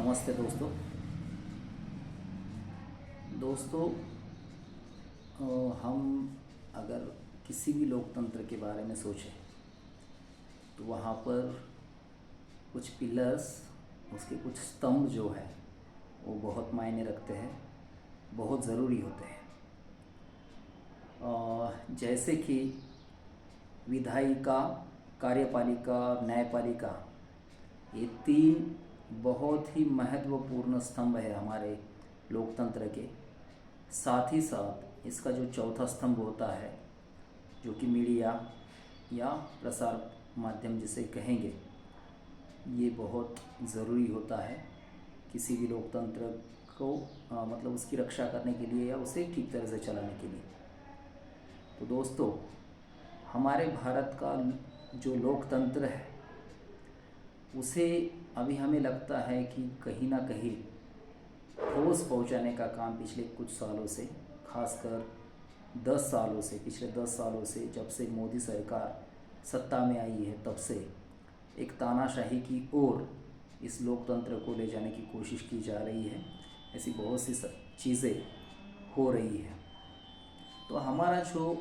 नमस्ते दोस्तों। दोस्तों हम अगर किसी भी लोकतंत्र के बारे में सोचें तो वहाँ पर कुछ पिलर्स, उसके कुछ स्तंभ जो है वो बहुत मायने रखते हैं, बहुत ज़रूरी होते हैं। जैसे कि विधायिका, कार्यपालिका, न्यायपालिका, ये तीन बहुत ही महत्वपूर्ण स्तंभ है हमारे लोकतंत्र के। साथ ही साथ इसका जो चौथा स्तंभ होता है, जो कि मीडिया या प्रसार माध्यम जिसे कहेंगे, ये बहुत ज़रूरी होता है किसी भी लोकतंत्र को मतलब उसकी रक्षा करने के लिए या उसे ठीक तरह से चलाने के लिए। तो दोस्तों, हमारे भारत का जो लोकतंत्र है उसे अभी हमें लगता है कि कहीं ना कहीं ठोस पहुंचाने का काम पिछले कुछ सालों से, खासकर 10 सालों से, पिछले 10 सालों से जब से मोदी सरकार सत्ता में आई है, तब से एक तानाशाही की ओर इस लोकतंत्र को ले जाने की कोशिश की जा रही है। ऐसी बहुत सी चीज़ें हो रही है। तो हमारा जो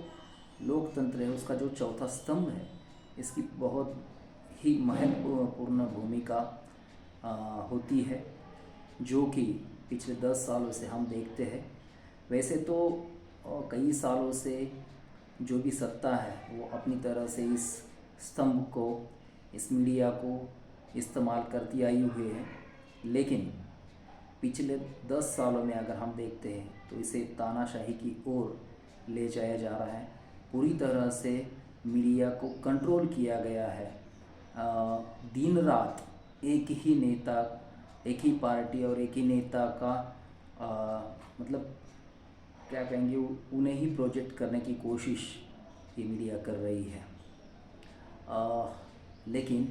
लोकतंत्र है उसका जो चौथा स्तंभ है, इसकी बहुत ही महत्वपूर्ण भूमिका होती है, जो कि पिछले 10 सालों से हम देखते हैं। वैसे तो कई सालों से जो भी सत्ता है वो अपनी तरह से इस स्तंभ को, इस मीडिया को इस्तेमाल करती आई हुई है, लेकिन पिछले 10 सालों में अगर हम देखते हैं तो इसे तानाशाही की ओर ले जाया जा रहा है। पूरी तरह से मीडिया को कंट्रोल किया गया है। दिन रात एक ही नेता, एक ही पार्टी और एक ही नेता का मतलब क्या कहेंगे, उन्हें ही प्रोजेक्ट करने की कोशिश ये मीडिया कर रही है। लेकिन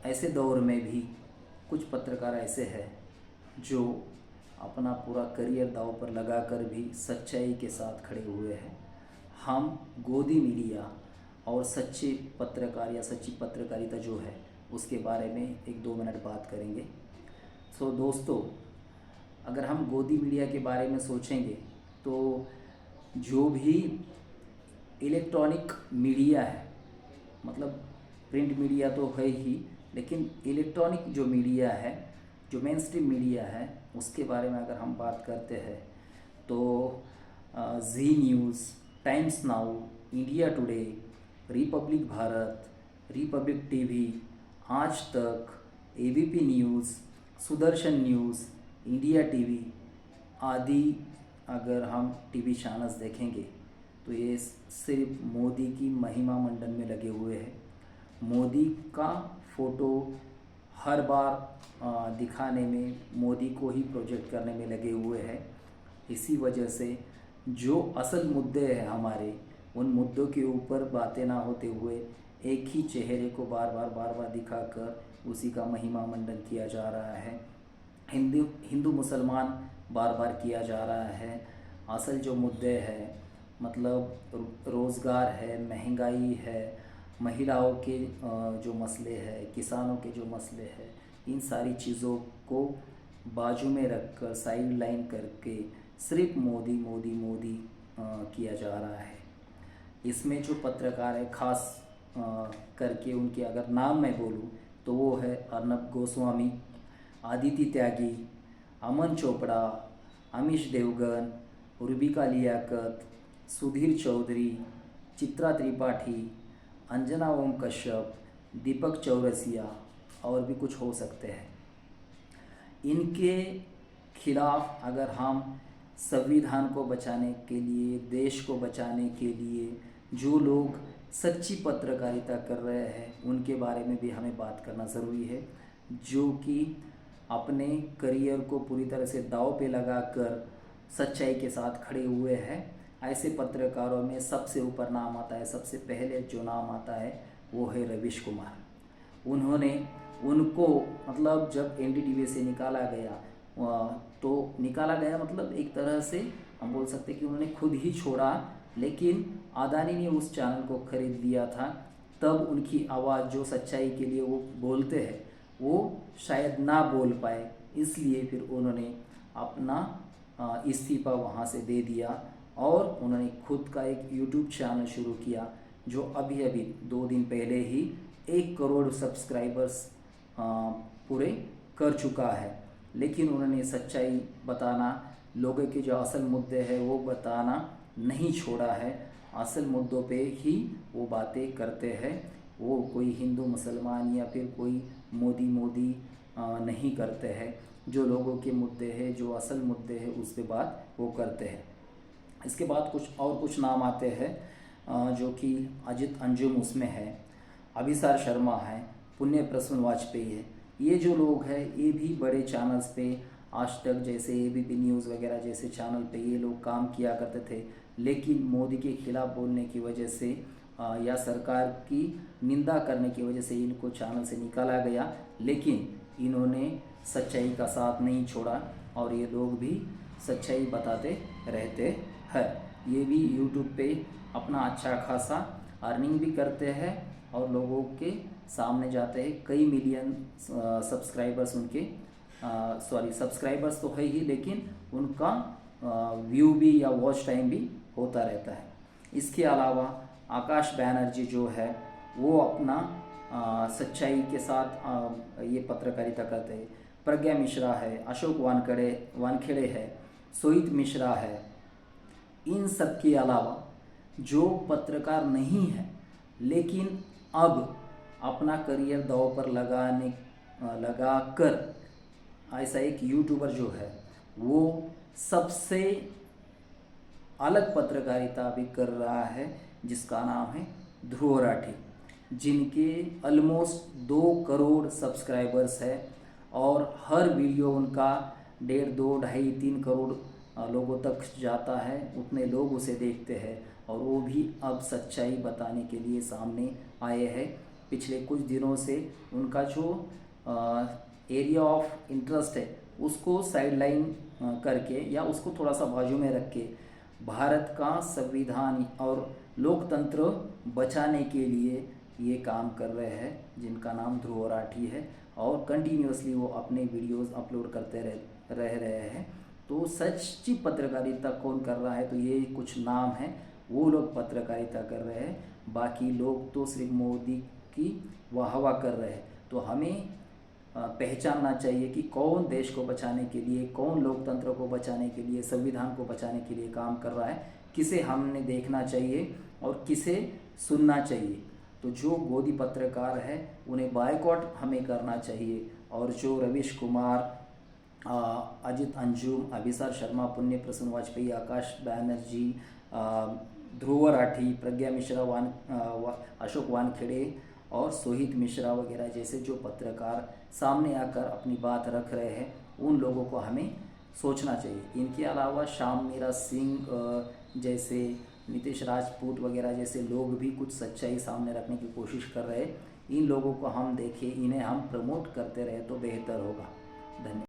ऐसे दौर में भी कुछ पत्रकार ऐसे हैं जो अपना पूरा करियर दांव पर लगाकर भी सच्चाई के साथ खड़े हुए हैं। हम गोदी मीडिया और सच्चे पत्रकार या सच्ची पत्रकारिता जो है उसके बारे में 1-2 मिनट बात करेंगे। सो दोस्तों, अगर हम गोदी मीडिया के बारे में सोचेंगे तो जो भी इलेक्ट्रॉनिक मीडिया है, मतलब प्रिंट मीडिया तो है ही, लेकिन इलेक्ट्रॉनिक जो मीडिया है, जो मेन स्ट्रीम मीडिया है, उसके बारे में अगर हम बात करते हैं तो Zee news, Times now, India today, Republic Bharat, Republic TV, Aaj Tak, ABP news, Sudarshan news, India TV आदि अगर हम टीवी चैनल्स देखेंगे तो ये सिर्फ मोदी की महिमा मंडन में लगे हुए हैं। मोदी का फ़ोटो हर बार दिखाने में, मोदी को ही प्रोजेक्ट करने में लगे हुए हैं। इसी वजह से जो असल मुद्दे हैं हमारे, उन मुद्दों के ऊपर बातें ना होते हुए एक ही चेहरे को बार बार दिखाकर उसी का महिमा मंडन किया जा रहा है। हिंदू मुसलमान बार बार किया जा रहा है। असल जो मुद्दे हैं, मतलब रोज़गार है, महंगाई है, महिलाओं के जो मसले हैं, किसानों के जो मसले हैं, इन सारी चीज़ों को बाजू में रखकर, साइड लाइन करके सिर्फ मोदी मोदी मोदी किया जा रहा है। इसमें जो पत्रकार है, खास करके उनके अगर नाम मैं बोलूँ तो वो है अर्नब गोस्वामी, आदिति त्यागी, अमन चोपड़ा, अमीश देवगन, रुबिका लियाकत, सुधीर चौधरी, चित्रा त्रिपाठी, अंजना ओम कश्यप, दीपक चौरसिया और भी कुछ हो सकते हैं। इनके खिलाफ अगर हम संविधान को बचाने के लिए, देश को बचाने के लिए जो लोग सच्ची पत्रकारिता कर रहे हैं, उनके बारे में भी हमें बात करना ज़रूरी है, जो कि अपने करियर को पूरी तरह से दांव पे लगाकर सच्चाई के साथ खड़े हुए हैं। ऐसे पत्रकारों में सबसे ऊपर नाम आता है, सबसे पहले जो नाम आता है वो है रवीश कुमार। उनको मतलब जब एनडीटीवी से निकाला गया, तो निकाला गया मतलब एक तरह से हम बोल सकते कि उन्होंने खुद ही छोड़ा, लेकिन अदानी ने उस चैनल को खरीद लिया था। तब उनकी आवाज़ जो सच्चाई के लिए वो बोलते हैं वो शायद ना बोल पाए, इसलिए फिर उन्होंने अपना इस्तीफ़ा वहाँ से दे दिया और उन्होंने खुद का एक यूट्यूब चैनल शुरू किया जो अभी अभी 2 दिन पहले ही 1 करोड़ सब्सक्राइबर्स पूरे कर चुका है। लेकिन उन्होंने सच्चाई बताना, लोगों के जो असल मुद्दे हैं वो बताना नहीं छोड़ा है। असल मुद्दों पे ही वो बातें करते हैं। वो कोई हिंदू मुसलमान या फिर कोई मोदी नहीं करते हैं। जो लोगों के मुद्दे हैं, जो असल मुद्दे हैं, उस पे बात वो करते हैं। इसके बाद कुछ नाम आते हैं जो कि अजित अंजुम उसमें है, अभिसार शर्मा है, पुण्य प्रसून वाजपेयी है। ये जो लोग हैं ये भी बड़े चैनल्स पे, आज तक जैसे एबीपी न्यूज़ वगैरह जैसे चैनल पे ये लोग काम किया करते थे। लेकिन मोदी के खिलाफ बोलने की वजह से या सरकार की निंदा करने की वजह से इनको चैनल से निकाला गया। लेकिन इन्होंने सच्चाई का साथ नहीं छोड़ा और ये लोग भी सच्चाई बताते रहते हैं। ये भी यूट्यूब पे अपना अच्छा खासा अर्निंग भी करते हैं और लोगों के सामने जाते हैं। कई मिलियन सब्सक्राइबर्स उनके सब्सक्राइबर्स तो है ही, लेकिन उनका व्यू भी या वॉच टाइम भी होता रहता है। इसके अलावा आकाश बैनर्जी जो है वो अपना सच्चाई के साथ ये पत्रकारिता करते हैं। प्रज्ञा मिश्रा है, अशोक वानखेड़े है, सोहित मिश्रा है। इन सब के अलावा जो पत्रकार नहीं है लेकिन अब अपना करियर दांव पर लगाकर ऐसा एक यूट्यूबर जो है वो सबसे अलग पत्रकारिता भी कर रहा है, जिसका नाम है ध्रुव राठी, जिनके ऑलमोस्ट 2 करोड़ सब्सक्राइबर्स है और हर वीडियो उनका 1.5, 2, 2.5, 3 करोड़ लोगों तक जाता है। उतने लोग उसे देखते हैं और वो भी अब सच्चाई बताने के लिए सामने आए हैं। पिछले कुछ दिनों से उनका जो एरिया ऑफ इंटरेस्ट है उसको साइडलाइन करके या उसको थोड़ा सा बाजू में रख के भारत का संविधान और लोकतंत्र बचाने के लिए ये काम कर रहे हैं, जिनका नाम ध्रुव राठी है। और कंटिन्यूसली वो अपने वीडियोस अपलोड करते रह रहे हैं। तो सच्ची पत्रकारिता कौन कर रहा है, तो ये कुछ नाम हैं, वो लोग पत्रकारिता कर रहे हैं। बाकी लोग तो सिर्फ मोदी की वाहवा कर रहे हैं। तो हमें पहचानना चाहिए कि कौन देश को बचाने के लिए, कौन लोकतंत्र को बचाने के लिए, संविधान को बचाने के लिए काम कर रहा है, किसे हमने देखना चाहिए और किसे सुनना चाहिए। तो जो गोदी पत्रकार है उन्हें बायकॉट हमें करना चाहिए। और जो रवीश कुमार, अजित अंजुम, अभिसार शर्मा, पुण्य प्रसून वाजपेयी, आकाश बैनर्जी, ध्रुव राठी, प्रज्ञा मिश्रा, अशोक वानखेड़े और सोहित मिश्रा वगैरह जैसे जो पत्रकार सामने आकर अपनी बात रख रहे हैं, उन लोगों को हमें सोचना चाहिए। इनके अलावा श्याम मीरा सिंह जैसे, नीतीश राजपूत वगैरह जैसे लोग भी कुछ सच्चाई सामने रखने की कोशिश कर रहे हैं। इन लोगों को हम देखें, इन्हें हम प्रमोट करते रहे तो बेहतर होगा। धन्यवाद।